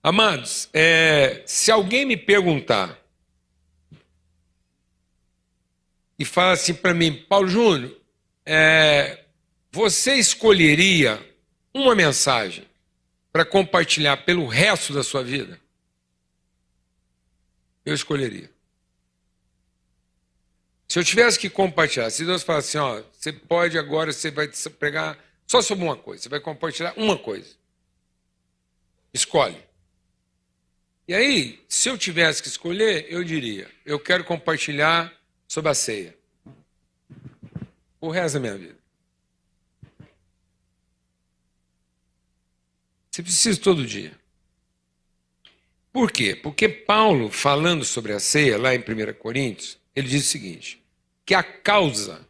Amados, se alguém me perguntar e fala assim para mim, Paulo Júnior, você escolheria uma mensagem para compartilhar pelo resto da sua vida? Eu escolheria. Se eu tivesse que compartilhar, se Deus falasse assim, ó, você pode agora, você vai pregar só sobre uma coisa, você vai compartilhar uma coisa. Escolhe. E aí, se eu tivesse que escolher, eu diria, eu quero compartilhar sobre a ceia. O resto da minha vida. Você precisa todo dia. Por quê? Porque Paulo, falando sobre a ceia, lá em 1 Coríntios, ele diz o seguinte, que a causa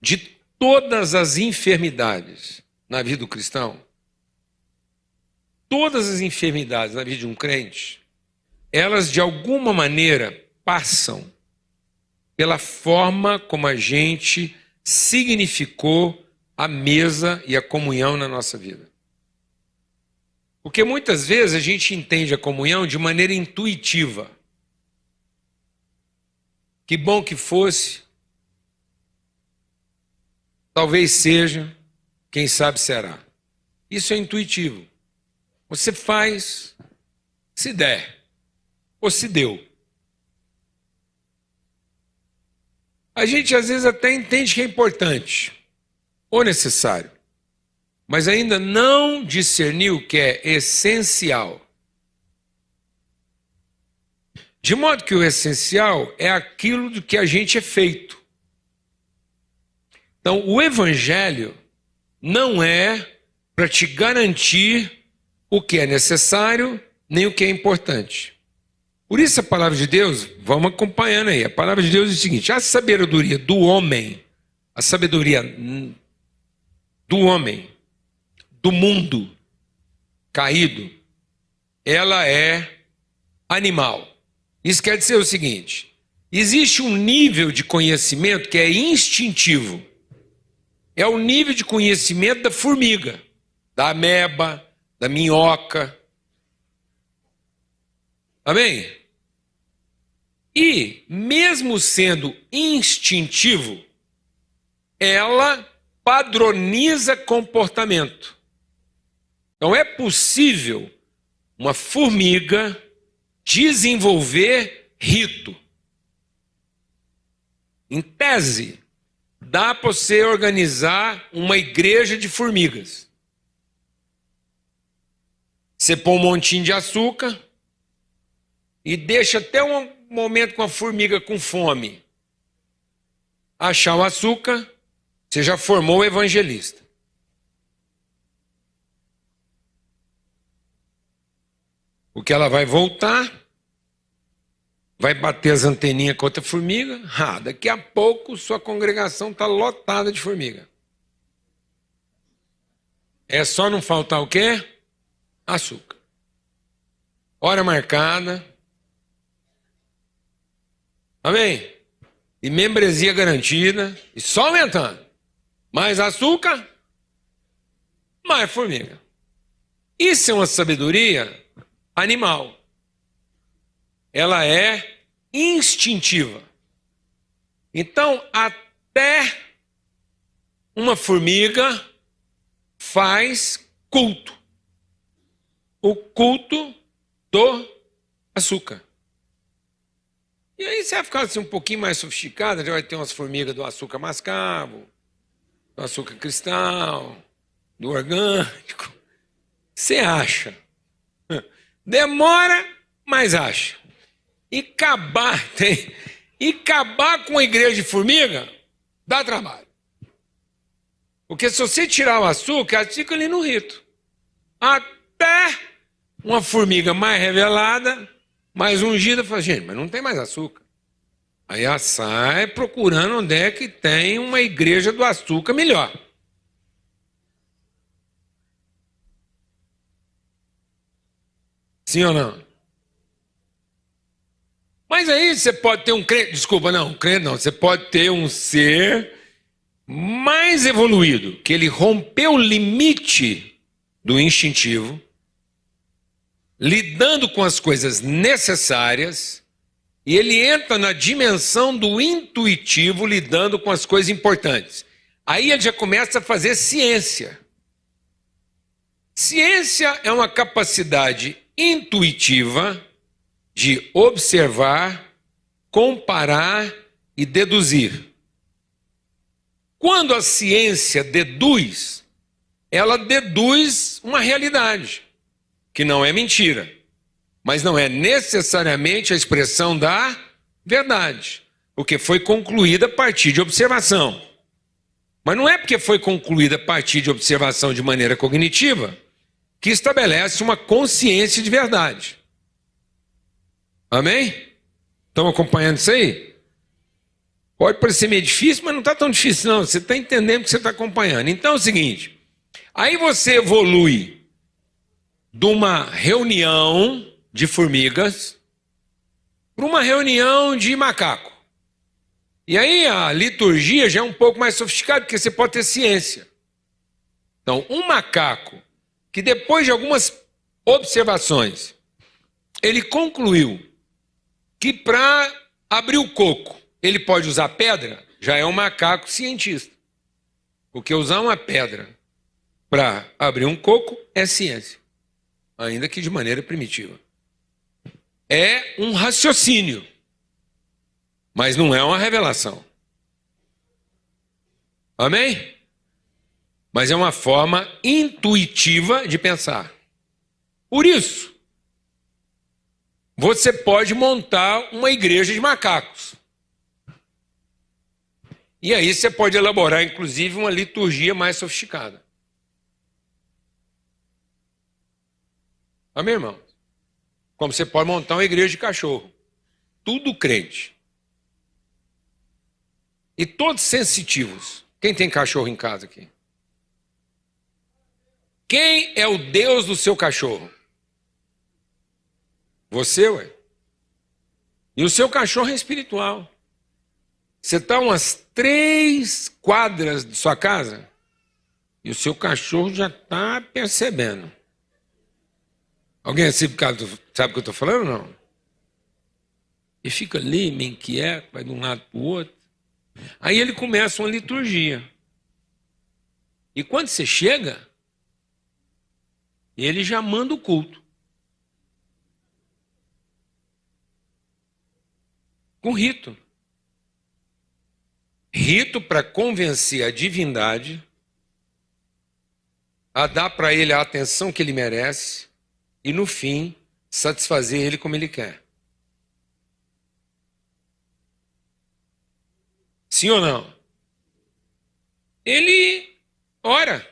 de todas as enfermidades na vida do cristão, todas as enfermidades na vida de um crente, elas de alguma maneira passam pela forma como a gente significou a mesa e a comunhão na nossa vida. Porque muitas vezes a gente entende a comunhão de maneira intuitiva. Que bom que fosse, talvez seja, quem sabe será. Isso é intuitivo. Você faz, se der, ou se deu. A gente às vezes até entende que é importante, ou necessário, mas ainda não discerniu o que é essencial. De modo que o essencial é aquilo do que a gente é feito. Então, o evangelho não é para te garantir o que é necessário, nem o que é importante. Por isso a palavra de Deus, vamos acompanhando aí, a palavra de Deus diz o seguinte, a sabedoria do homem, a sabedoria do homem, do mundo caído, ela é animal. Isso quer dizer o seguinte, existe um nível de conhecimento que é instintivo. É o nível de conhecimento da formiga, da ameba, da minhoca. Amém? E, mesmo sendo instintivo, ela padroniza comportamento. Então, é possível uma formiga desenvolver rito. Em tese, dá para você organizar uma igreja de formigas. Você põe um montinho de açúcar e deixa até um momento com a formiga com fome achar o açúcar, você já formou o evangelista. Porque ela vai voltar, vai bater as anteninhas com outra formiga, daqui a pouco sua congregação está lotada de formiga. É só não faltar o quê? Açúcar. Hora marcada. Amém? E membresia garantida. E só aumentando. Mais açúcar, mais formiga. Isso é uma sabedoria animal. Ela é instintiva. Então, até uma formiga faz culto. O culto do açúcar. E aí você vai ficar assim, um pouquinho mais sofisticado, já vai ter umas formigas do açúcar mascavo, do açúcar cristal, do orgânico. Você acha. Demora, mas acha. E acabar com a igreja de formiga, dá trabalho. Porque se você tirar o açúcar, ela fica ali no rito. Até uma formiga mais revelada, mais ungida, fala, gente, mas não tem mais açúcar. Aí ela sai procurando onde é que tem uma igreja do açúcar melhor. Sim ou não? Mas aí você pode ter um crente, você pode ter um ser mais evoluído, que ele rompeu o limite do instintivo lidando com as coisas necessárias, e ele entra na dimensão do intuitivo, lidando com as coisas importantes. Aí ele já começa a fazer ciência. Ciência é uma capacidade intuitiva de observar, comparar e deduzir. Quando a ciência deduz, ela deduz uma realidade, que não é mentira, mas não é necessariamente a expressão da verdade, porque foi concluída a partir de observação. Mas não é porque foi concluída a partir de observação de maneira cognitiva que estabelece uma consciência de verdade. Amém? Estão acompanhando isso aí? Pode parecer meio difícil, mas não está tão difícil não. Você está entendendo o que você está acompanhando. Então é o seguinte, aí você evolui de uma reunião de formigas para uma reunião de macaco. E aí a liturgia já é um pouco mais sofisticada, porque você pode ter ciência. Então, um macaco que depois de algumas observações, ele concluiu que para abrir o coco, ele pode usar pedra, já é um macaco cientista. Porque usar uma pedra para abrir um coco é ciência, ainda que de maneira primitiva. É um raciocínio, mas não é uma revelação. Amém? Mas é uma forma intuitiva de pensar. Por isso, você pode montar uma igreja de macacos. E aí você pode elaborar, inclusive, uma liturgia mais sofisticada. Amém, irmão? Como você pode montar uma igreja de cachorro. Tudo crente. E todos sensitivos. Quem tem cachorro em casa aqui? Quem é o Deus do seu cachorro? Você, ué. E o seu cachorro é espiritual. Você está umas 3 quadras de sua casa e o seu cachorro já está percebendo. Alguém sabe o que eu estou falando ou não? E fica ali, meio inquieto, vai de um lado para o outro. Aí ele começa uma liturgia. E quando você chega, ele já manda o culto. Com rito. Rito para convencer a divindade a dar para ele a atenção que ele merece e, no fim, satisfazer ele como ele quer. Sim ou não? Ele ora.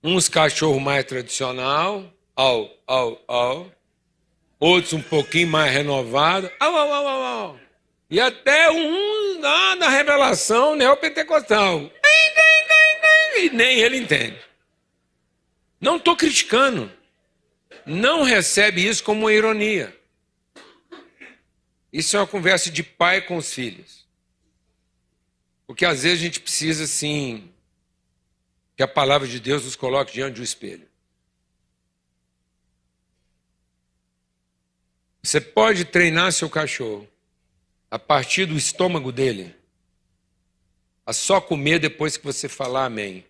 Uns cachorros mais tradicional, outros um pouquinho mais renovado, e até um lá da revelação neopentecostal. E nem ele entende. Não estou criticando. Não recebe isso como uma ironia. Isso é uma conversa de pai com os filhos. Porque às vezes a gente precisa, assim, que a palavra de Deus nos coloque diante do espelho. Você pode treinar seu cachorro a partir do estômago dele, a só comer depois que você falar amém.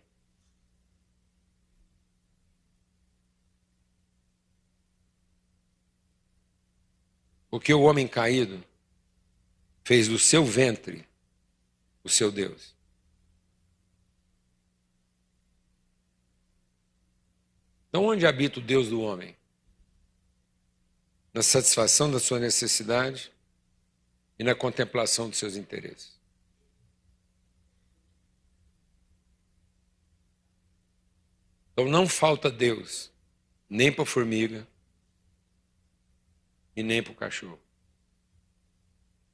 Porque o homem caído fez do seu ventre o seu Deus. Então, onde habita o Deus do homem? Na satisfação da sua necessidade e na contemplação dos seus interesses. Então, não falta Deus, nem para a formiga e nem para o cachorro.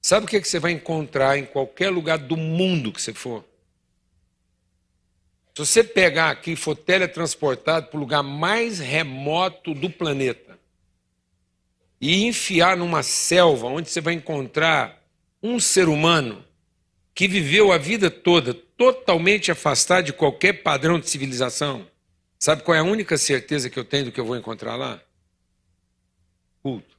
Sabe o que você vai encontrar em qualquer lugar do mundo que você for? Se você pegar aqui e for teletransportado para o lugar mais remoto do planeta e enfiar numa selva onde você vai encontrar um ser humano que viveu a vida toda totalmente afastado de qualquer padrão de civilização, Sabe qual é a única certeza que eu tenho do que eu vou encontrar lá? Culto.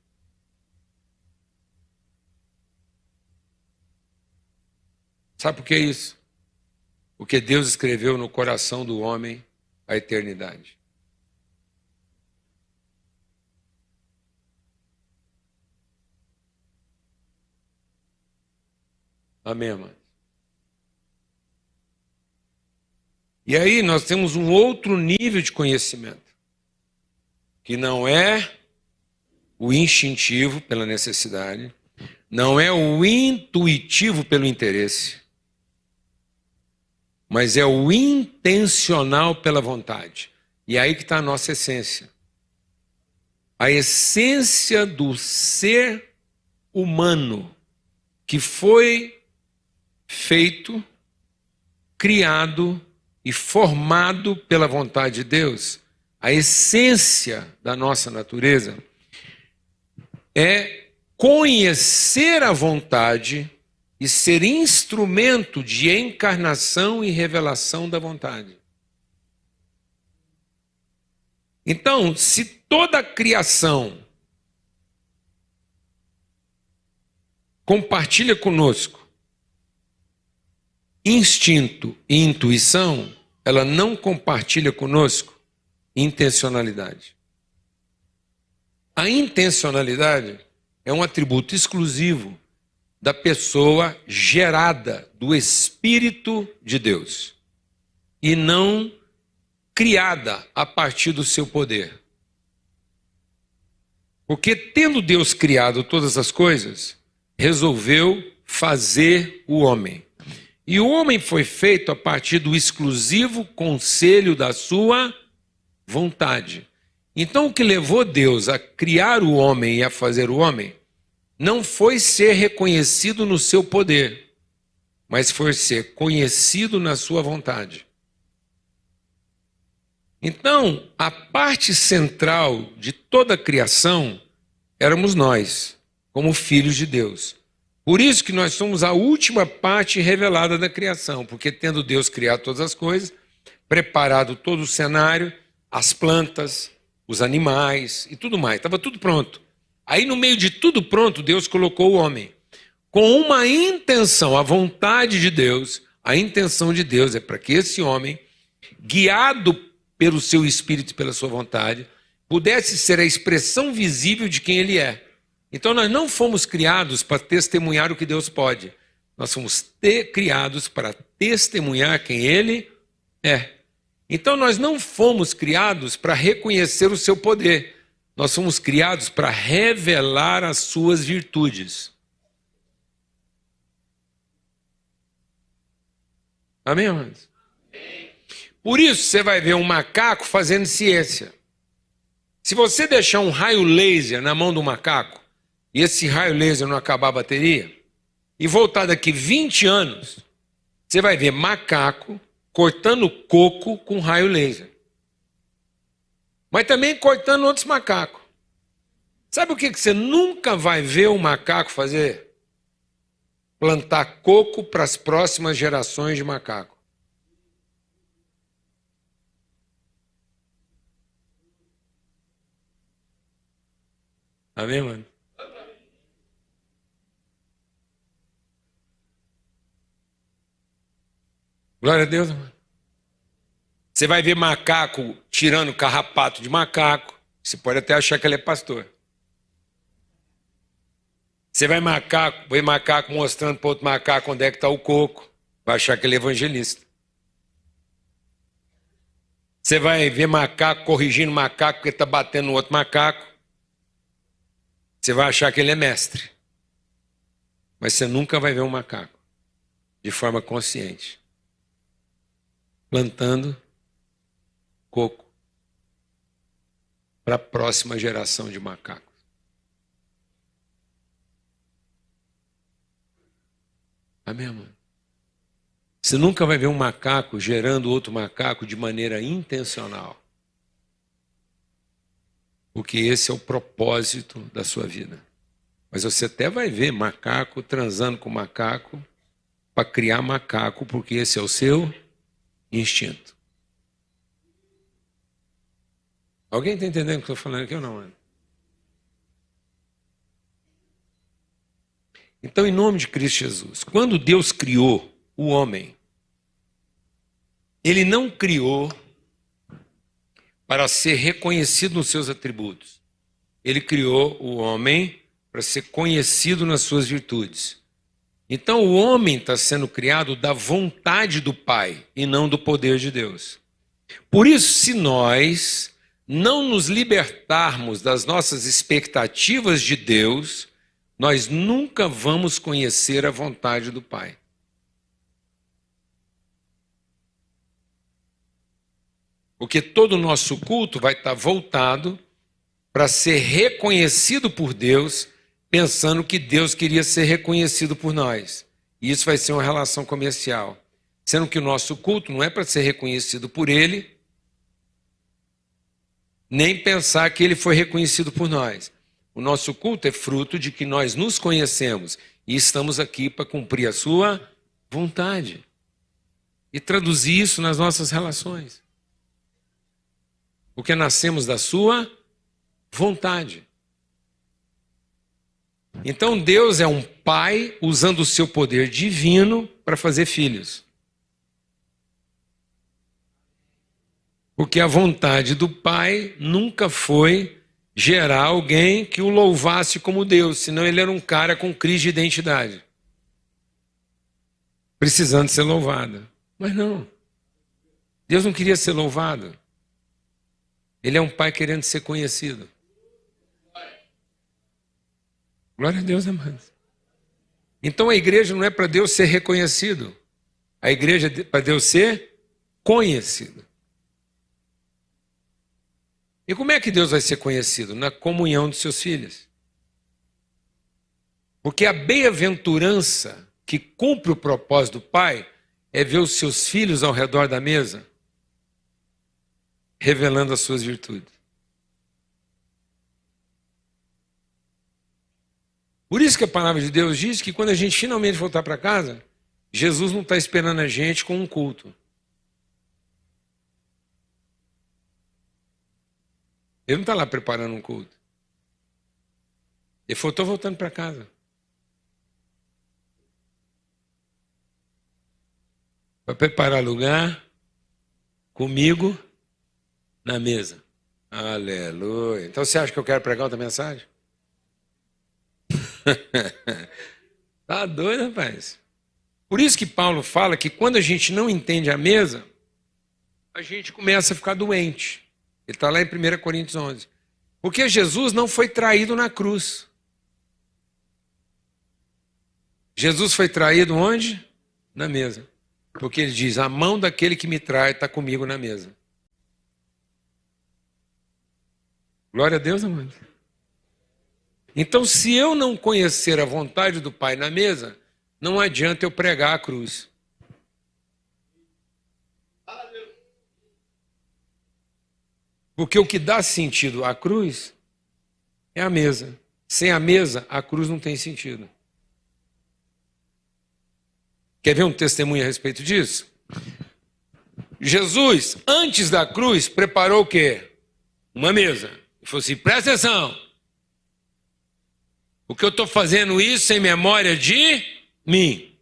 Sabe por que isso? Porque Deus escreveu no coração do homem a eternidade. Amém, irmão? E aí nós temos um outro nível de conhecimento, que não é o instintivo pela necessidade, não é o intuitivo pelo interesse, mas é o intencional pela vontade. E é aí que está a nossa essência. A essência do ser humano que foi feito, criado e formado pela vontade de Deus, a essência da nossa natureza é conhecer a vontade e ser instrumento de encarnação e revelação da vontade. Então, se toda a criação compartilha conosco instinto e intuição, ela não compartilha conosco intencionalidade. A intencionalidade é um atributo exclusivo da pessoa gerada do Espírito de Deus e não criada a partir do seu poder. Porque tendo Deus criado todas as coisas, resolveu fazer o homem. E o homem foi feito a partir do exclusivo conselho da sua vontade. Então, o que levou Deus a criar o homem e a fazer o homem não foi ser reconhecido no seu poder, mas foi ser conhecido na sua vontade. Então, a parte central de toda a criação éramos nós, como filhos de Deus. Por isso que nós somos a última parte revelada da criação, porque tendo Deus criado todas as coisas, preparado todo o cenário, as plantas, os animais e tudo mais, estava tudo pronto. Aí no meio de tudo pronto, Deus colocou o homem, com uma intenção, a vontade de Deus, a intenção de Deus é para que esse homem, guiado pelo seu espírito e pela sua vontade, pudesse ser a expressão visível de quem ele é. Então nós não fomos criados para testemunhar o que Deus pode. Nós fomos criados para testemunhar quem Ele é. Então nós não fomos criados para reconhecer o seu poder. Nós fomos criados para revelar as suas virtudes. Amém, irmãos? Por isso você vai ver um macaco fazendo ciência. Se você deixar um raio laser na mão do macaco, e esse raio laser não acabar a bateria, e voltar daqui 20 anos, você vai ver macaco cortando coco com raio laser. Mas também cortando outros macacos. Sabe o que você nunca vai ver um macaco fazer? Plantar coco para as próximas gerações de macaco. Amém, mano? Glória a Deus, mano. Você vai ver macaco tirando carrapato de macaco. Você pode até achar que ele é pastor. Você vai ver macaco mostrando para outro macaco onde é que está o coco. Vai achar que ele é evangelista. Você vai ver macaco corrigindo macaco porque está batendo no outro macaco. Você vai achar que ele é mestre. Mas você nunca vai ver um macaco de forma consciente plantando coco para a próxima geração de macacos. Amém, mano? Você nunca vai ver um macaco gerando outro macaco de maneira intencional. Porque esse é o propósito da sua vida. Mas você até vai ver macaco transando com macaco para criar macaco, porque esse é o seu instinto. Alguém está entendendo o que eu estou falando aqui ou não, mano? Então, em nome de Cristo Jesus, quando Deus criou o homem, Ele não criou para ser reconhecido nos seus atributos. Ele criou o homem para ser conhecido nas suas virtudes. Então, o homem está sendo criado da vontade do Pai e não do poder de Deus. Por isso, se nós não nos libertarmos das nossas expectativas de Deus, nós nunca vamos conhecer a vontade do Pai. Porque todo o nosso culto vai estar voltado para ser reconhecido por Deus, pensando que Deus queria ser reconhecido por nós. E isso vai ser uma relação comercial. Sendo que o nosso culto não é para ser reconhecido por Ele, nem pensar que Ele foi reconhecido por nós. O nosso culto é fruto de que nós nos conhecemos e estamos aqui para cumprir a sua vontade. E traduzir isso nas nossas relações. Porque nascemos da sua vontade. Então Deus é um pai usando o seu poder divino para fazer filhos. Porque a vontade do pai nunca foi gerar alguém que o louvasse como Deus, senão ele era um cara com crise de identidade, precisando ser louvado. Mas não, Deus não queria ser louvado. Ele é um pai querendo ser conhecido. Glória a Deus, amados. Então a igreja não é para Deus ser reconhecido. A igreja é para Deus ser conhecido. E como é que Deus vai ser conhecido? Na comunhão dos seus filhos. Porque a bem-aventurança que cumpre o propósito do Pai é ver os seus filhos ao redor da mesa, revelando as suas virtudes. Por isso que a palavra de Deus diz que quando a gente finalmente voltar para casa, Jesus não está esperando a gente com um culto. Ele não está lá preparando um culto. Ele falou, estou voltando para casa. Para preparar lugar comigo na mesa. Aleluia. Então você acha que eu quero pregar outra mensagem? Tá doido, rapaz? Por isso que Paulo fala que quando a gente não entende a mesa, a gente começa a ficar doente. Ele está lá em 1 Coríntios 11. Porque Jesus não foi traído na cruz. Jesus foi traído onde? Na mesa. Porque ele diz, a mão daquele que me trai está comigo na mesa. Glória a Deus, amado. Então, se eu não conhecer a vontade do Pai na mesa, não adianta eu pregar a cruz. Porque o que dá sentido à cruz é a mesa. Sem a mesa, a cruz não tem sentido. Quer ver um testemunho a respeito disso? Jesus, antes da cruz, preparou o quê? Uma mesa. Ele falou assim, presta atenção. Porque eu estou fazendo isso em memória de mim.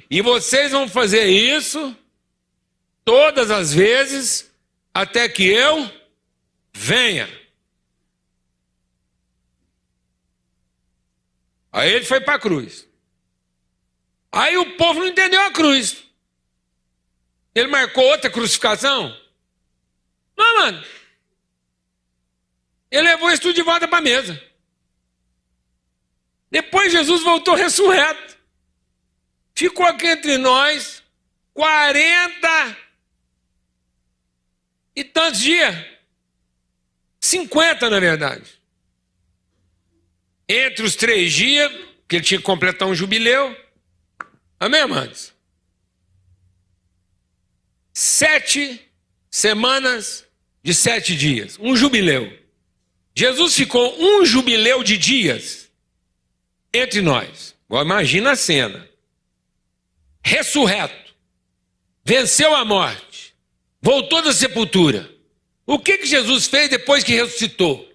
E vocês vão fazer isso todas as vezes até que eu venha. Aí ele foi para a cruz. Aí o povo não entendeu a cruz. Ele marcou outra crucificação? Não, mano. Ele levou isso tudo de volta para a mesa. Depois Jesus voltou ressurreto. Ficou aqui entre nós 40 e tantos dias. 50, na verdade. Entre os 3 dias, que ele tinha que completar um jubileu. Amém, amados? 7 semanas de 7 dias. Um jubileu. Jesus ficou um jubileu de dias entre nós. Agora imagina a cena. Ressurreto. Venceu a morte. Voltou da sepultura. O que Jesus fez depois que ressuscitou?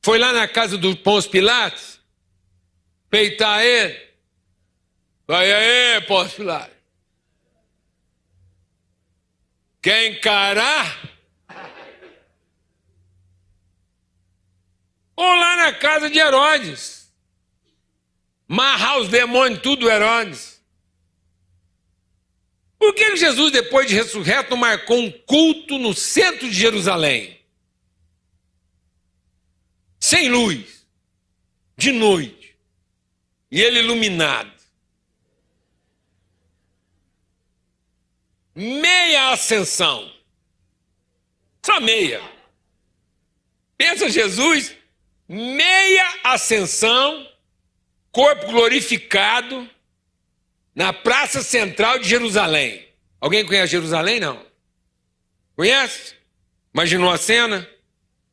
Foi lá na casa do Pôncio Pilatos? Peitar ele? Vai aí, Pôncio Pilatos. Quer encarar? Ou lá na casa de Herodes. Marrar os demônios, tudo Herodes. Por que Jesus, depois de ressurreto, marcou um culto no centro de Jerusalém? Sem luz, de noite, e ele iluminado. Meia ascensão. Só meia. Pensa Jesus, meia ascensão, corpo glorificado, na praça central de Jerusalém. Alguém conhece Jerusalém, não? Conhece? Imaginou a cena?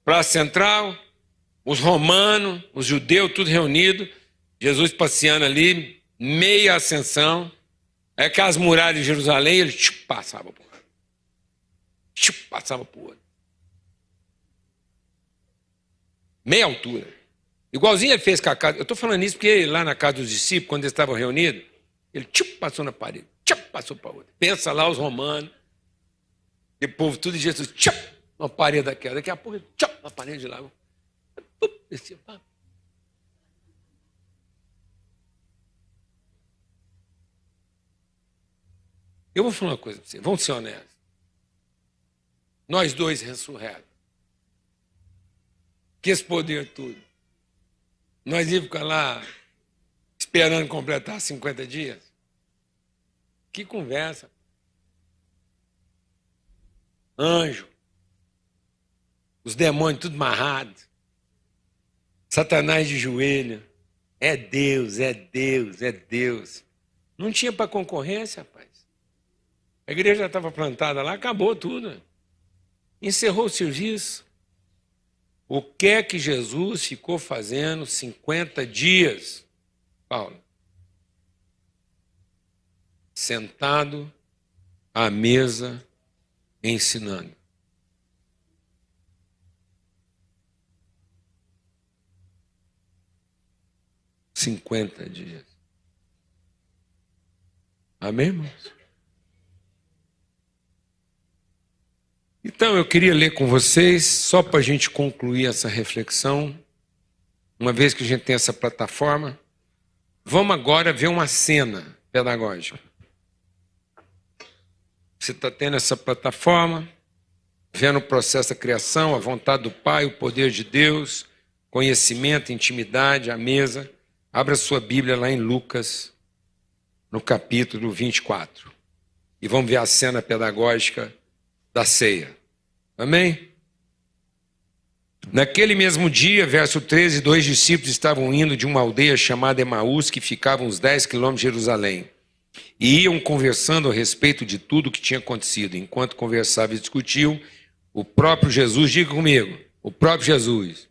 Praça central, os romanos, os judeus, tudo reunido, Jesus passeando ali, meia ascensão. É que as muralhas de Jerusalém, ele passava por lá. Passava por outro. Meia altura. Igualzinho ele fez com a casa. Eu estou falando isso porque lá na casa dos discípulos, quando eles estavam reunidos, ele passou na parede, passou para outra. Pensa lá os romanos, o povo tudo de Jesus, uma parede daquela. Daqui a pouco, uma parede de lá. Descia, pá. Eu vou falar uma coisa para você, vamos ser honestos. Nós dois ressurretos. Que esse poder tudo. Nós íamos ficar lá esperando completar 50 dias. Que conversa. Anjo. Os demônios tudo amarrados. Satanás de joelho. É Deus, é Deus, é Deus. Não tinha para concorrência, rapaz. A igreja já estava plantada lá, acabou tudo. Encerrou o serviço. O que é que Jesus ficou fazendo 50 dias, Paulo? Sentado à mesa, ensinando. $50 dias. Amém, irmãos? Então, eu queria ler com vocês, só para a gente concluir essa reflexão, uma vez que a gente tem essa plataforma, vamos agora ver uma cena pedagógica. Você está tendo essa plataforma, vendo o processo da criação, a vontade do Pai, o poder de Deus, conhecimento, intimidade, a mesa. Abra sua Bíblia lá em Lucas, no capítulo 24. E vamos ver a cena pedagógica da ceia. Amém? Naquele mesmo dia, verso 13, 2 discípulos estavam indo de uma aldeia chamada Emaús, que ficava uns 10 quilômetros de Jerusalém, e iam conversando a respeito de tudo o que tinha acontecido. Enquanto conversavam e discutiam, o próprio Jesus, diga comigo, o próprio Jesus,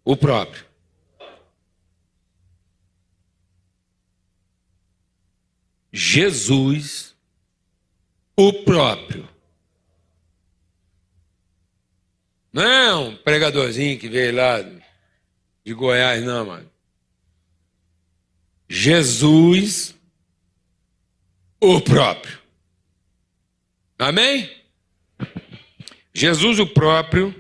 o próprio. Jesus, o próprio. Não é um pregadorzinho que veio lá de Goiás, não, mano. Jesus, o próprio. Amém? Jesus, o próprio,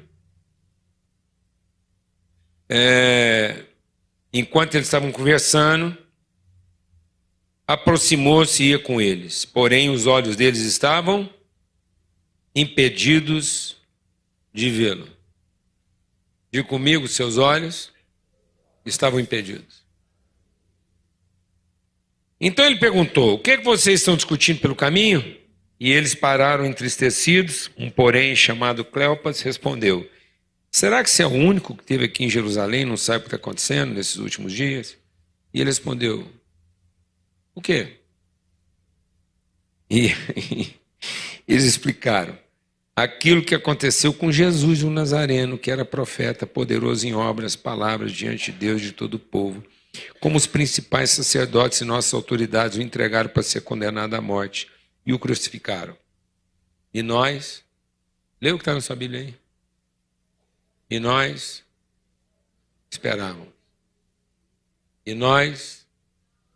enquanto eles estavam conversando, aproximou-se e ia com eles. Porém, os olhos deles estavam impedidos de vê-lo. Diga comigo, seus olhos estavam impedidos. Então ele perguntou, o que é que vocês estão discutindo pelo caminho? E eles pararam entristecidos. Um porém chamado Cleopas respondeu, será que você é o único que esteve aqui em Jerusalém e não sabe o que está acontecendo nesses últimos dias? E ele respondeu, o quê? E eles explicaram, aquilo que aconteceu com Jesus o Nazareno, que era profeta, poderoso em obras, palavras diante de Deus e de todo o povo, como os principais sacerdotes e nossas autoridades o entregaram para ser condenado à morte e o crucificaram. E nós Lê o que está na sua Bíblia aí. E nós esperávamos. E nós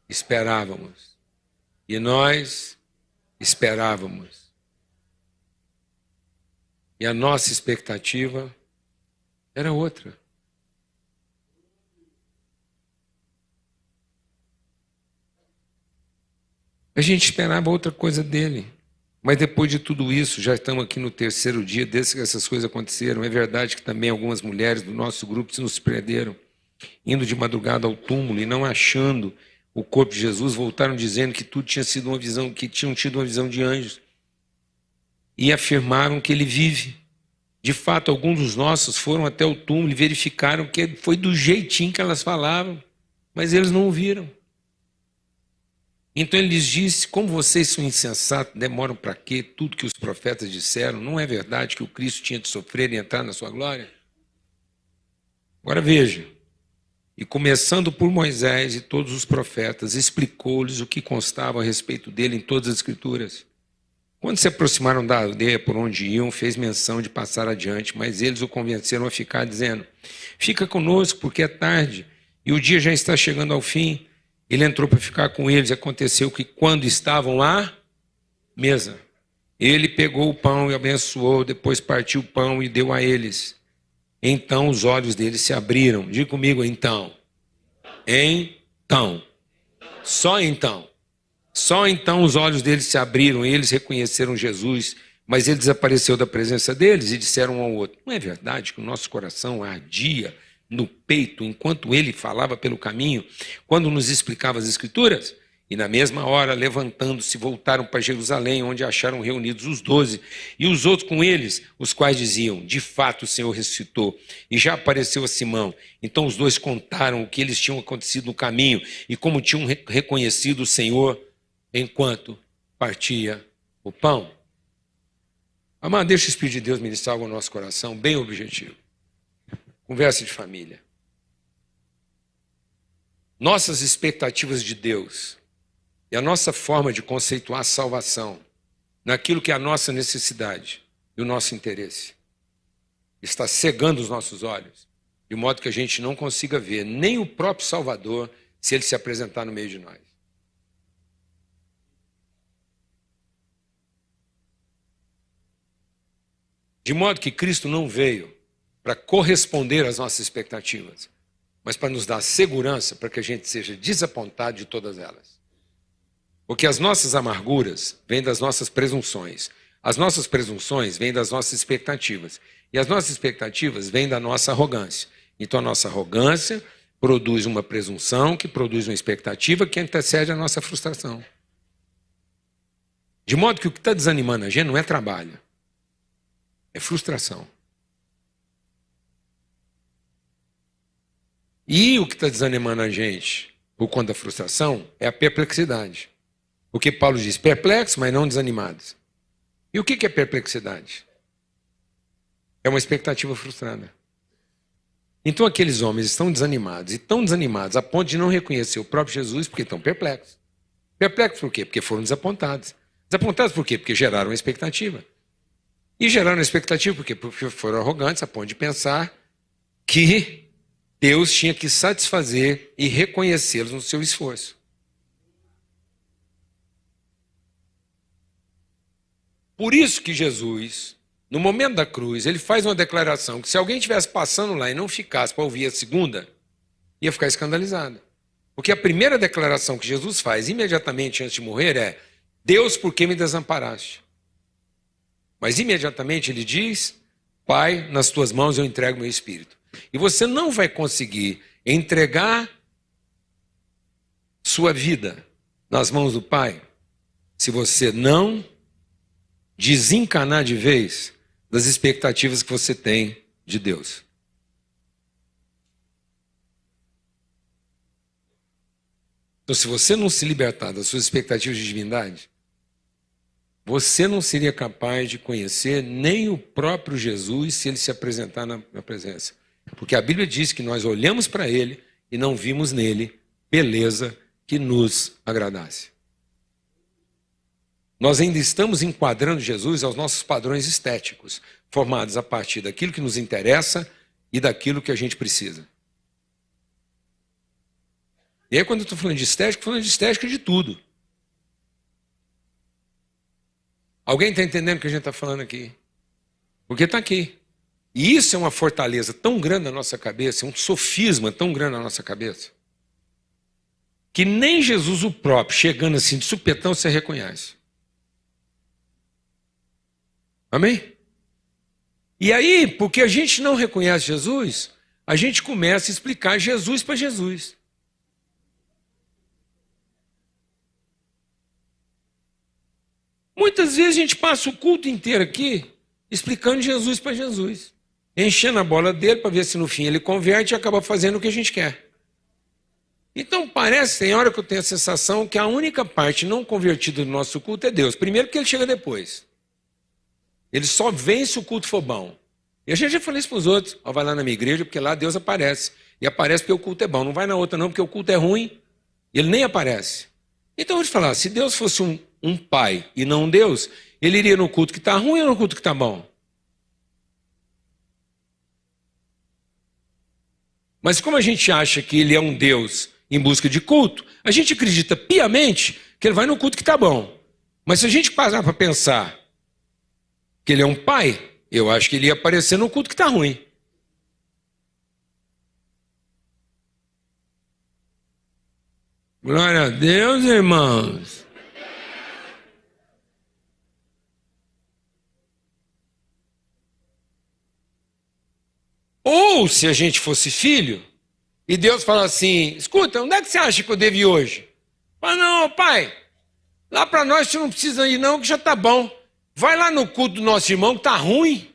esperávamos. E nós esperávamos. E a nossa expectativa era outra. A gente esperava outra coisa dele. Mas depois de tudo isso, já estamos aqui no terceiro dia desde que essas coisas aconteceram. É verdade que também algumas mulheres do nosso grupo se nos perderam, indo de madrugada ao túmulo e não achando o corpo de Jesus, voltaram dizendo que tudo tinha sido uma visão, que tinham tido uma visão de anjos. E afirmaram que ele vive. De fato, alguns dos nossos foram até o túmulo e verificaram que foi do jeitinho que elas falavam, mas eles não o viram. Então ele lhes disse: como vocês são insensatos, demoram para quê? Tudo que os profetas disseram, não é verdade que o Cristo tinha de sofrer e entrar na sua glória? Agora veja, e começando por Moisés e todos os profetas, explicou-lhes o que constava a respeito dele em todas as Escrituras. Quando se aproximaram da aldeia por onde iam, fez menção de passar adiante, mas eles o convenceram a ficar, dizendo: fica conosco, porque é tarde, e o dia já está chegando ao fim. Ele entrou para ficar com eles, e aconteceu que quando estavam à mesa, ele pegou o pão e abençoou, depois partiu o pão e deu a eles. Então os olhos deles se abriram. Diga comigo, então. Então. Só então. Só então os olhos deles se abriram e eles reconheceram Jesus, mas ele desapareceu da presença deles e disseram um ao outro: não é verdade que o nosso coração ardia no peito enquanto ele falava pelo caminho, quando nos explicava as Escrituras? E na mesma hora, levantando-se, voltaram para Jerusalém, onde acharam reunidos os 12 e os outros com eles, os quais diziam: de fato o Senhor ressuscitou e já apareceu a Simão. Então os dois contaram o que eles tinham acontecido no caminho e como tinham reconhecido o Senhor enquanto partia o pão. Amado, deixa o Espírito de Deus ministrar algo no nosso coração, bem objetivo. Conversa de família. Nossas expectativas de Deus e a nossa forma de conceituar a salvação naquilo que é a nossa necessidade e o nosso interesse está cegando os nossos olhos, de modo que a gente não consiga ver nem o próprio Salvador se ele se apresentar no meio de nós. De modo que Cristo não veio para corresponder às nossas expectativas, mas para nos dar segurança para que a gente seja desapontado de todas elas. Porque as nossas amarguras vêm das nossas presunções, as nossas presunções vêm das nossas expectativas, e as nossas expectativas vêm da nossa arrogância. Então a nossa arrogância produz uma presunção, que produz uma expectativa que antecede a nossa frustração. De modo que o que está desanimando a gente não é trabalho, é frustração. E o que está desanimando a gente por conta da frustração é a perplexidade. Porque Paulo diz: perplexos, mas não desanimados. E o que é perplexidade? É uma expectativa frustrada. Então aqueles homens estão desanimados, e tão desanimados a ponto de não reconhecer o próprio Jesus porque estão perplexos. Perplexos por quê? Porque foram desapontados. Desapontados por quê? Porque geraram uma expectativa. E geraram uma expectativa porque foram arrogantes a ponto de pensar que Deus tinha que satisfazer e reconhecê-los no seu esforço. Por isso que Jesus, no momento da cruz, ele faz uma declaração que se alguém estivesse passando lá e não ficasse para ouvir a segunda, ia ficar escandalizado. Porque a primeira declaração que Jesus faz imediatamente antes de morrer é: Deus, por que me desamparaste? Mas imediatamente ele diz: Pai, nas tuas mãos eu entrego meu espírito. E você não vai conseguir entregar sua vida nas mãos do Pai se você não desencanar de vez das expectativas que você tem de Deus. Então, se você não se libertar das suas expectativas de divindade, você não seria capaz de conhecer nem o próprio Jesus se ele se apresentar na presença. Porque a Bíblia diz que nós olhamos para ele e não vimos nele beleza que nos agradasse. Nós ainda estamos enquadrando Jesus aos nossos padrões estéticos, formados a partir daquilo que nos interessa e daquilo que a gente precisa. E aí, quando eu estou falando de estética de tudo. Alguém está entendendo o que a gente está falando aqui? Porque está aqui. E isso é uma fortaleza tão grande na nossa cabeça, um sofisma tão grande na nossa cabeça, que nem Jesus o próprio, chegando assim de supetão, você reconhece. Amém? E aí, porque a gente não reconhece Jesus, a gente começa a explicar Jesus para Jesus. Muitas vezes a gente passa o culto inteiro aqui explicando Jesus para Jesus, enchendo a bola dele para ver se no fim ele converte e acaba fazendo o que a gente quer. Então parece, tem hora que eu tenho a sensação que a única parte não convertida do nosso culto é Deus. Primeiro porque ele chega depois. Ele só vem se o culto for bom. E a gente já falou isso para os outros. Ó, vai lá na minha igreja porque lá Deus aparece. E aparece porque o culto é bom. Não vai na outra não porque o culto é ruim. Ele nem aparece. Então eu vou te falar, se Deus fosse um pai e não um Deus, ele iria no culto que está ruim ou no culto que está bom? Mas como a gente acha que ele é um Deus em busca de culto, a gente acredita piamente que ele vai no culto que está bom. Mas se a gente parar para pensar que ele é um pai, eu acho que ele ia aparecer no culto que está ruim. Glória a Deus, irmãos. Ou se a gente fosse filho, e Deus fala assim, escuta, onde é que você acha que eu devo ir hoje? Fala, não, pai, lá para nós você não precisa ir não, que já está bom. Vai lá no culto do nosso irmão que está ruim.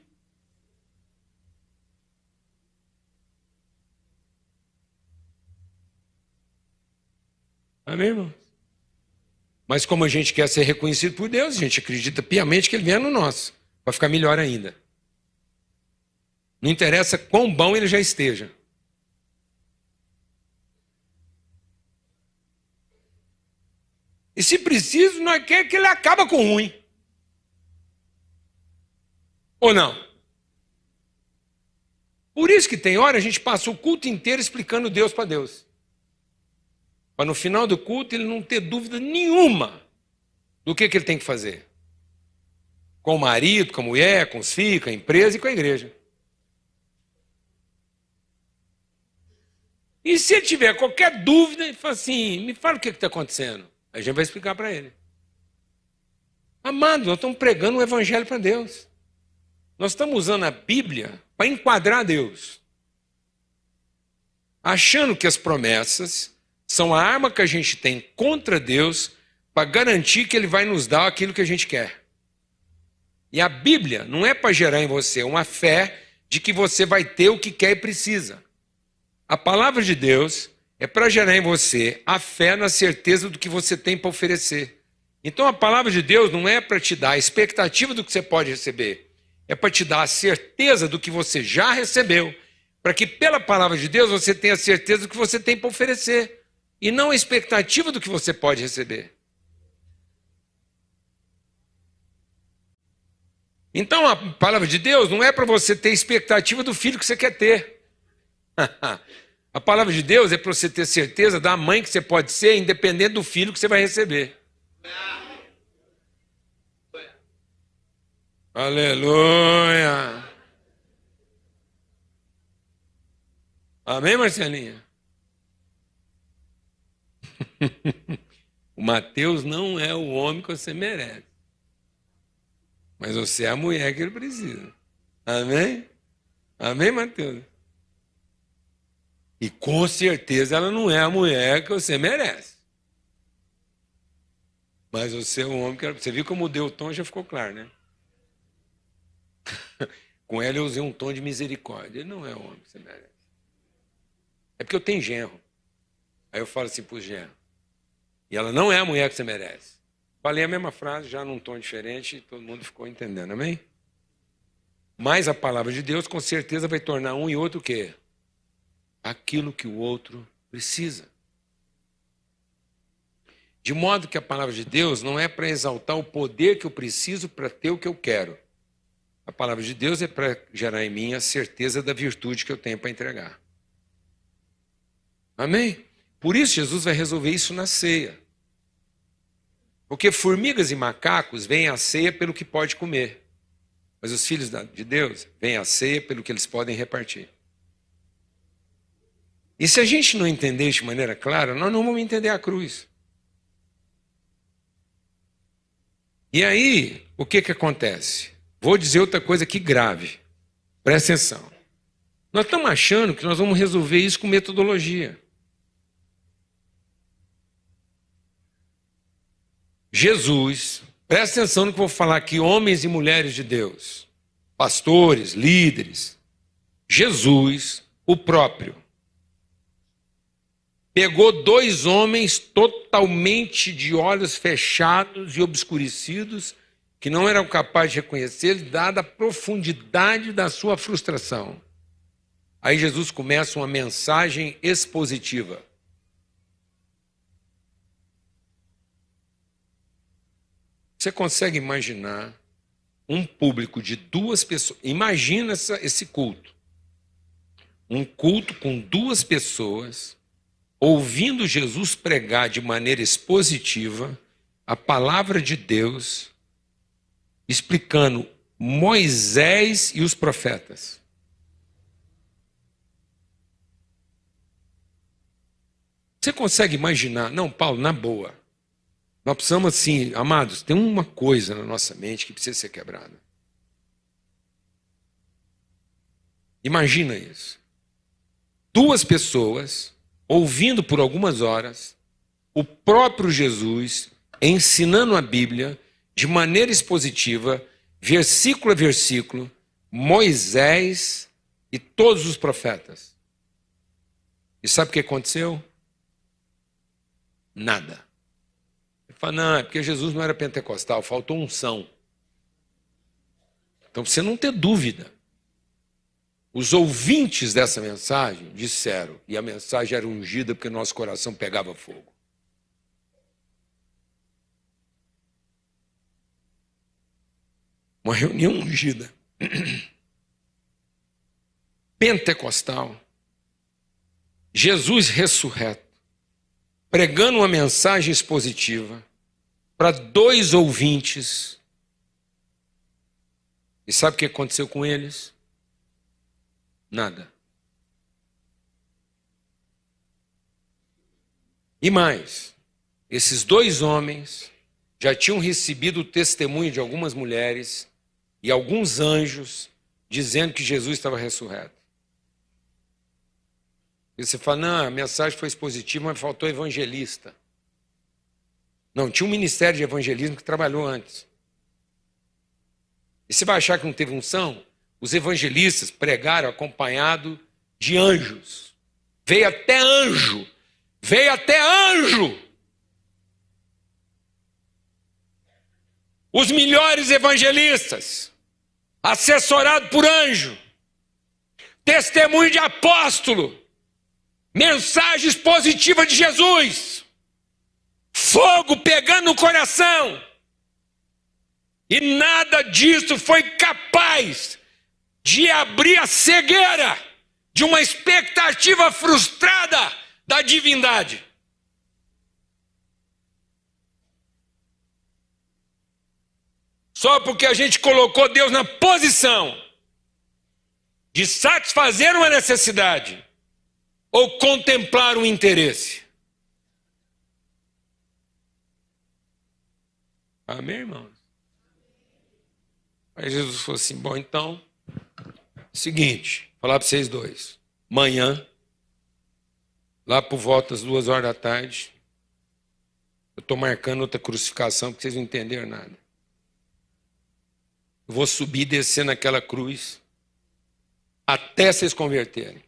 Amém, irmão? Mas como a gente quer ser reconhecido por Deus, a gente acredita piamente que ele vem no nosso, para ficar melhor ainda. Não interessa quão bom ele já esteja. E se preciso, nós queremos que ele acabe com o ruim. Ou não? Por isso que tem hora a gente passa o culto inteiro explicando Deus para Deus. Para no final do culto ele não ter dúvida nenhuma do que ele tem que fazer. Com o marido, com a mulher, com os filhos, com a empresa e com a igreja. E se ele tiver qualquer dúvida, ele fala assim, me fala o que está acontecendo. Aí a gente vai explicar para ele. Amado, nós estamos pregando o evangelho para Deus. Nós estamos usando a Bíblia para enquadrar Deus. Achando que as promessas são a arma que a gente tem contra Deus para garantir que Ele vai nos dar aquilo que a gente quer. E a Bíblia não é para gerar em você uma fé de que você vai ter o que quer e precisa. A palavra de Deus é para gerar em você a fé na certeza do que você tem para oferecer. Então a palavra de Deus não é para te dar a expectativa do que você pode receber. É para te dar a certeza do que você já recebeu. Para que pela palavra de Deus você tenha certeza do que você tem para oferecer. E não a expectativa do que você pode receber. Então a palavra de Deus não é para você ter expectativa do filho que você quer ter. A palavra de Deus é para você ter certeza da mãe que você pode ser, independente do filho que você vai receber. Aleluia! Amém, Marcelinha? O Mateus não é o homem que você merece. Mas você é a mulher que ele precisa. Amém? Amém, Mateus? E com certeza ela não é a mulher que você merece. Mas você é o homem que ela... Você viu que eu mudei o tom, já ficou claro, né? Com ela eu usei um tom de misericórdia. Ele não é o homem que você merece. É porque eu tenho genro. Aí eu falo assim pro genro. E ela não é a mulher que você merece. Falei a mesma frase, já num tom diferente, e todo mundo ficou entendendo, amém? Mas a palavra de Deus com certeza vai tornar um e outro o quê? Aquilo que o outro precisa. De modo que a palavra de Deus não é para exaltar o poder que eu preciso para ter o que eu quero. A palavra de Deus é para gerar em mim a certeza da virtude que eu tenho para entregar. Amém? Por isso Jesus vai resolver isso na ceia. Porque formigas e macacos vêm à ceia pelo que pode comer. Mas os filhos de Deus vêm à ceia pelo que eles podem repartir. E se a gente não entender isso de maneira clara, nós não vamos entender a cruz. E aí, o que acontece? Vou dizer outra coisa aqui grave. Presta atenção. Nós estamos achando que nós vamos resolver isso com metodologia. Jesus, presta atenção no que eu vou falar aqui, homens e mulheres de Deus, pastores, líderes. Jesus, o próprio, pegou 2 homens totalmente de olhos fechados e obscurecidos, que não eram capazes de reconhecer, dada a profundidade da sua frustração. Aí Jesus começa uma mensagem expositiva. Você consegue imaginar um público de 2 pessoas? Imagina esse culto. Um culto com 2 pessoas ouvindo Jesus pregar de maneira expositiva a palavra de Deus, explicando Moisés e os profetas. Você consegue imaginar? Não, Paulo, na boa. Nós precisamos assim, amados, tem uma coisa na nossa mente que precisa ser quebrada. Imagina isso. 2 pessoas ouvindo por algumas horas o próprio Jesus ensinando a Bíblia de maneira expositiva, versículo a versículo, Moisés e todos os profetas. E sabe o que aconteceu? Nada. Ele fala, não, é porque Jesus não era pentecostal, faltou unção. Então, pra você não ter dúvida, os ouvintes dessa mensagem disseram, e a mensagem era ungida porque nosso coração pegava fogo. Uma reunião ungida, pentecostal, Jesus ressurreto, pregando uma mensagem expositiva para 2 ouvintes. E sabe o que aconteceu com eles? Nada. E mais, esses 2 homens já tinham recebido o testemunho de algumas mulheres e alguns anjos dizendo que Jesus estava ressurreto. E você fala, não, a mensagem foi expositiva, mas faltou evangelista. Não, tinha um ministério de evangelismo que trabalhou antes. E você vai achar que não teve unção? Os evangelistas pregaram acompanhado de anjos. Veio até anjo. Veio até anjo. Os melhores evangelistas, assessorado por anjo. Testemunho de apóstolo. Mensagens positivas de Jesus. Fogo pegando no coração. E nada disso foi capaz de abrir a cegueira de uma expectativa frustrada da divindade. Só porque a gente colocou Deus na posição de satisfazer uma necessidade ou contemplar um interesse. Amém, irmãos? Aí Jesus falou assim, bom, então, seguinte, vou falar para vocês 2. Amanhã, lá por volta das 2 horas da tarde, eu estou marcando outra crucificação porque vocês não entenderam nada. Eu vou subir e descer naquela cruz até vocês converterem.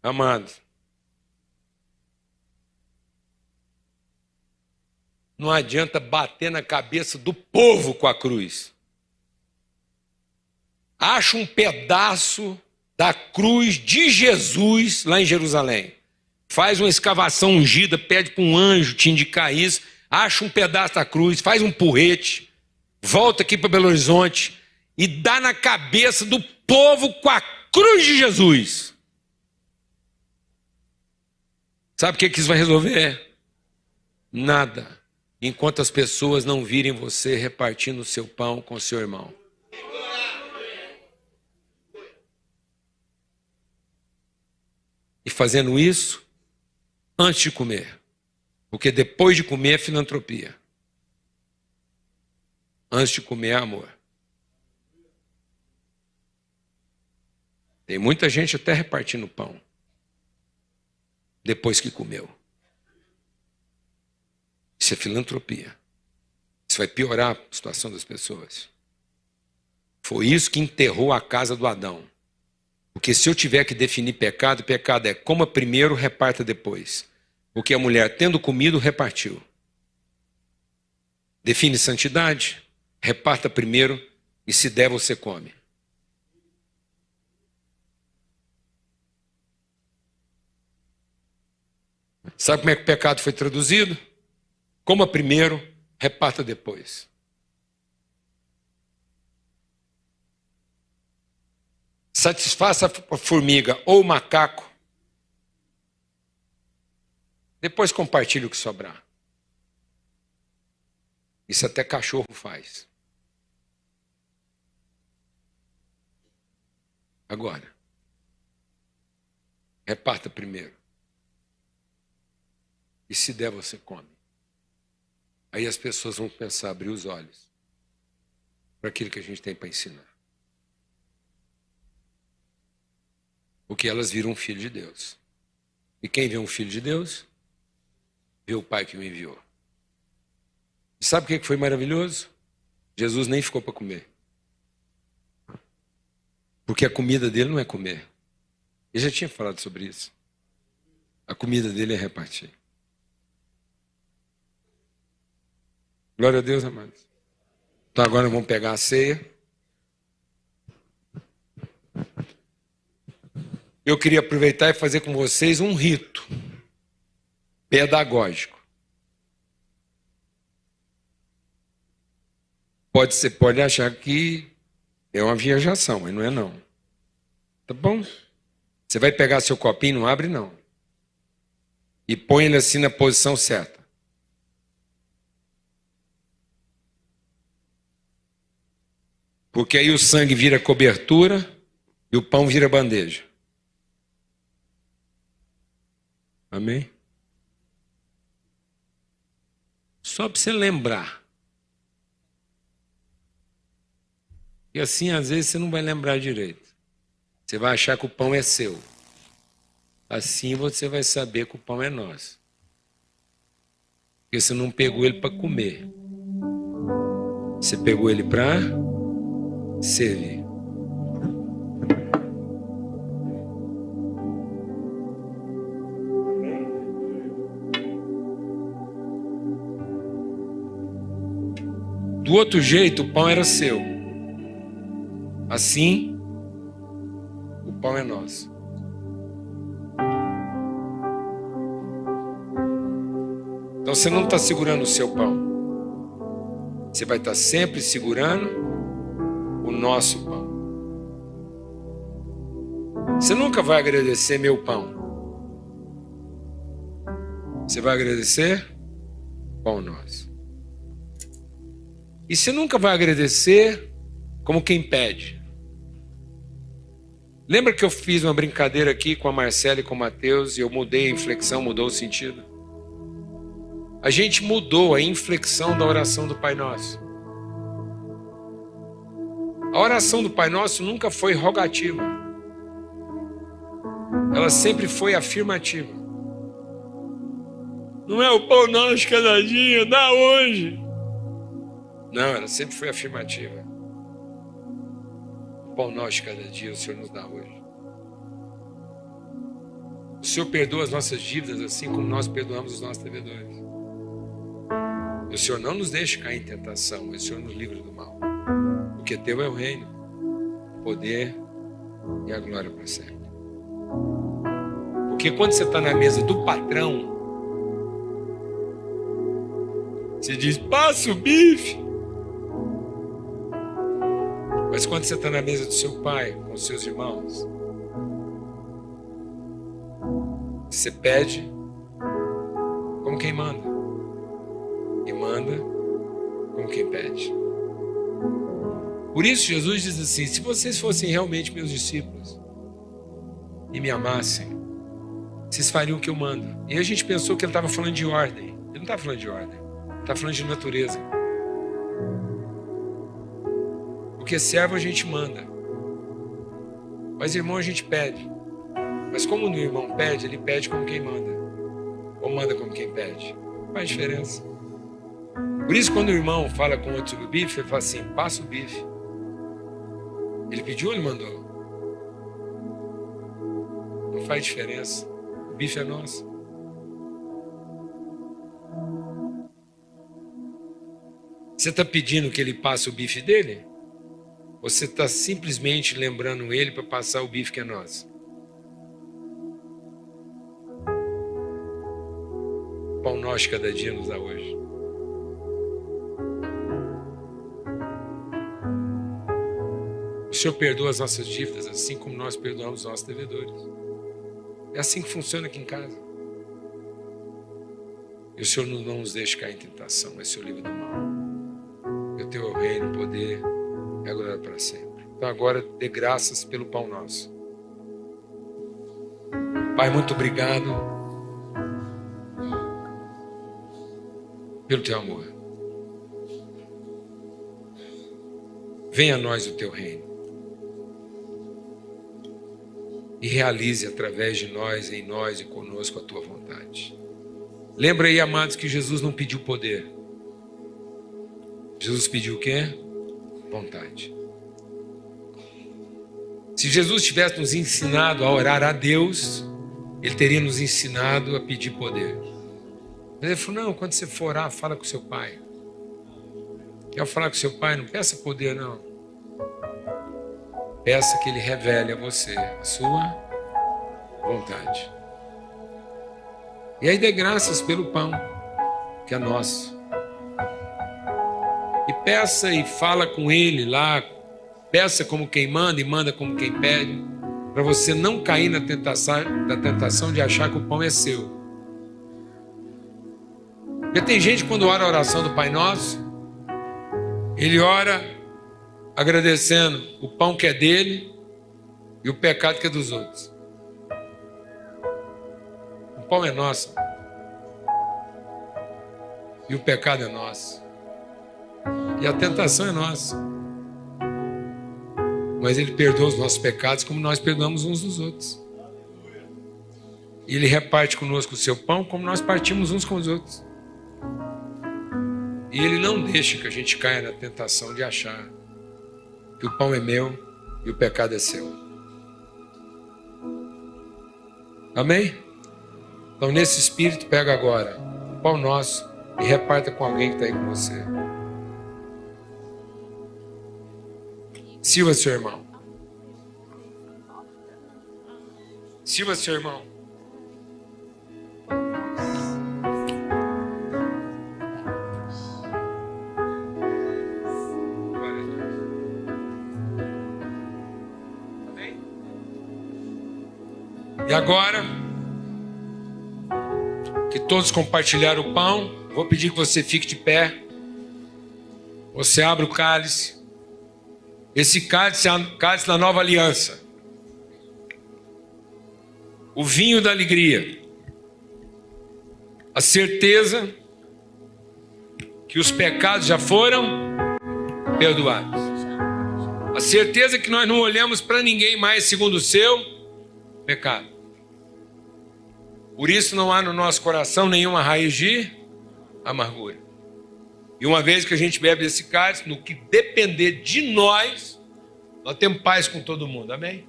Amado, não adianta bater na cabeça do povo com a cruz. Acha um pedaço da cruz de Jesus lá em Jerusalém. Faz uma escavação ungida, pede para um anjo te indicar isso. Acha um pedaço da cruz, faz um porrete. volta aqui para Belo Horizonte e dá na cabeça do povo com a cruz de Jesus. Sabe o que isso vai resolver? Nada. Enquanto as pessoas não virem você repartindo o seu pão com o seu irmão. E fazendo isso antes de comer. Porque depois de comer é filantropia. Antes de comer é amor. Tem muita gente até repartindo pão. Depois que comeu. Isso é filantropia. Isso vai piorar a situação das pessoas. Foi isso que enterrou a casa do Adão. Porque se eu tiver que definir pecado, pecado é coma primeiro, reparta depois. Porque a mulher, tendo comido, repartiu. Define santidade, reparta primeiro e se der, você come. Sabe como é que o pecado foi traduzido? Coma primeiro, reparta depois. Satisfaça a formiga ou o macaco. Depois compartilhe o que sobrar. Isso até cachorro faz. Agora, reparta primeiro. E se der, você come. Aí as pessoas vão começar a abrir os olhos para aquilo que a gente tem para ensinar. Porque elas viram um filho de Deus. E quem vê um filho de Deus, vê o Pai que o enviou. E sabe o que foi maravilhoso? Jesus nem ficou para comer. Porque a comida dele não é comer. Eu já tinha falado sobre isso. A comida dele é repartir. Glória a Deus, amados. Então agora vamos pegar a ceia. Eu queria aproveitar e fazer com vocês um rito pedagógico. Você pode achar que é uma viajação, mas não é não. Tá bom? Você vai pegar seu copinho, não abre não. E põe ele assim na posição certa. Porque aí o sangue vira cobertura e o pão vira bandeja. Amém? Só para você lembrar. E assim, às vezes, você não vai lembrar direito. Você vai achar que o pão é seu. Assim você vai saber que o pão é nosso. Porque você não pegou ele para comer. Você pegou ele para servir. Do outro jeito, o pão era seu. Assim, o pão é nosso. Então você não está segurando o seu pão. Você vai estar sempre segurando o nosso pão. Você nunca vai agradecer meu pão. Você vai agradecer pão nosso. E você nunca vai agradecer como quem pede. Lembra que eu fiz uma brincadeira aqui com a Marcela e com o Mateus e eu mudei a inflexão, mudou o sentido? A gente mudou a inflexão da oração do Pai Nosso. A oração do Pai Nosso nunca foi rogativa. Ela sempre foi afirmativa. Não é o pão nosso cada dia, dá hoje. Não, ela sempre foi afirmativa. O pão nosso cada dia o Senhor nos dá hoje. O Senhor perdoa as nossas dívidas assim como nós perdoamos os nossos devedores. O Senhor não nos deixa cair em tentação, o Senhor nos livra do mal. Porque teu é o reino, o poder e a glória para sempre. Porque quando você está na mesa do patrão, você diz, passa o bife. Mas quando você está na mesa do seu pai, com os seus irmãos, você pede como quem manda. E manda como quem pede. Por isso Jesus diz assim: se vocês fossem realmente meus discípulos e me amassem, vocês fariam o que eu mando. E a gente pensou que ele estava falando de ordem. Ele não está falando de ordem. Ele está falando de natureza. Porque servo a gente manda. Mas irmão a gente pede. Mas como o irmão pede, ele pede como quem manda. Ou manda como quem pede. Não faz diferença. Por isso quando o irmão fala com o outro sobre o bife, ele fala assim: passa o bife. Ele pediu ou ele mandou? Não faz diferença. O bife é nosso. Você está pedindo que ele passe o bife dele? Ou você está simplesmente lembrando ele para passar o bife que é nosso? Pão nosso cada dia nos dá hoje. O Senhor perdoa as nossas dívidas, assim como nós perdoamos os nossos devedores. É assim que funciona aqui em casa. E o Senhor não nos deixa cair em tentação, mas o Senhor livra do mal. E o teu reino, o poder e a glória para sempre. Então agora dê graças pelo pão nosso. Pai, muito obrigado pelo teu amor. Venha a nós o teu reino. E realize através de nós, em nós e conosco a tua vontade. Lembra aí, amados, que Jesus não pediu poder. Jesus pediu o quê? Vontade. Se Jesus tivesse nos ensinado a orar a Deus, Ele teria nos ensinado a pedir poder. Mas Ele falou: não, quando você for orar, fala com seu pai. Quer falar com seu pai? Não peça poder, não. Peça que Ele revele a você a sua vontade. E aí dê graças pelo pão, que é nosso. E peça e fala com Ele lá. Peça como quem manda e manda como quem pede. Para você não cair na tentação de achar que o pão é seu. Porque tem gente que quando ora a oração do Pai Nosso, ele ora agradecendo o pão que é dele e o pecado que é dos outros. O pão é nosso. E o pecado é nosso. E a tentação é nossa. Mas Ele perdoa os nossos pecados como nós perdoamos uns dos outros. E Ele reparte conosco o seu pão como nós partimos uns com os outros. E Ele não deixa que a gente caia na tentação de achar que o pão é meu e o pecado é seu. Amém? Então nesse espírito pega agora o pão nosso e reparta com alguém que está aí com você. Sirva seu irmão. Sirva seu irmão. E agora que todos compartilharam o pão, vou pedir que você fique de pé. Você abre o cálice. Esse cálice é o cálice da nova aliança. O vinho da alegria. A certeza que os pecados já foram perdoados. A certeza que nós não olhamos para ninguém mais segundo o seu pecado. Por isso não há no nosso coração nenhuma raiz de amargura. E uma vez que a gente bebe esse cálice, no que depender de nós temos paz com todo mundo. Amém?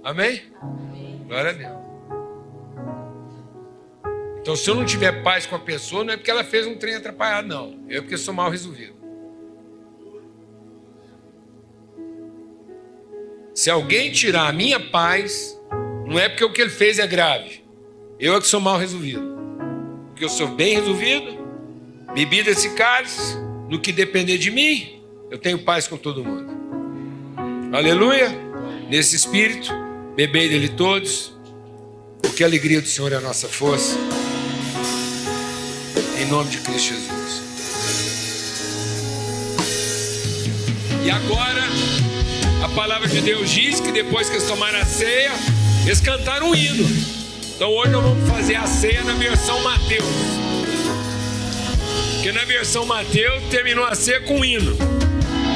Amém? Amém. Glória a Deus. Então se eu não tiver paz com a pessoa, não é porque ela fez um trem atrapalhado, não. É porque sou mal resolvido. Se alguém tirar a minha paz, não é porque o que ele fez é grave. Eu é que sou mal resolvido. Porque eu sou bem resolvido, bebi desse cálice, no que depender de mim, Eu tenho paz com todo mundo. Aleluia. Nesse espírito, bebei dele todos, porque a alegria do Senhor é a nossa força. Em nome de Cristo Jesus. E agora, a palavra de Deus diz que depois que eles tomaram a ceia, eles cantaram um hino. Então hoje nós vamos fazer a ceia na versão Mateus. Porque na versão Mateus terminou a ceia com um hino.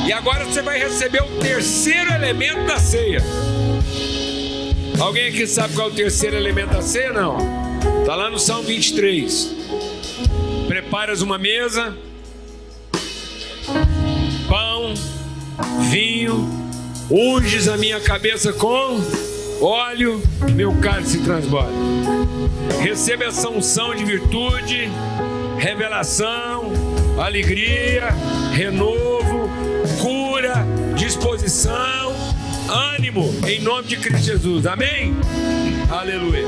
E agora você vai receber o terceiro elemento da ceia. Alguém aqui sabe qual é o terceiro elemento da ceia? Não. Está lá no Salmo 23. Preparas uma mesa, pão, vinho, unges a minha cabeça com óleo, meu cálice transborda. Receba essa unção de virtude, revelação, alegria, renovo, cura, disposição, ânimo, em nome de Cristo Jesus. Amém? Aleluia.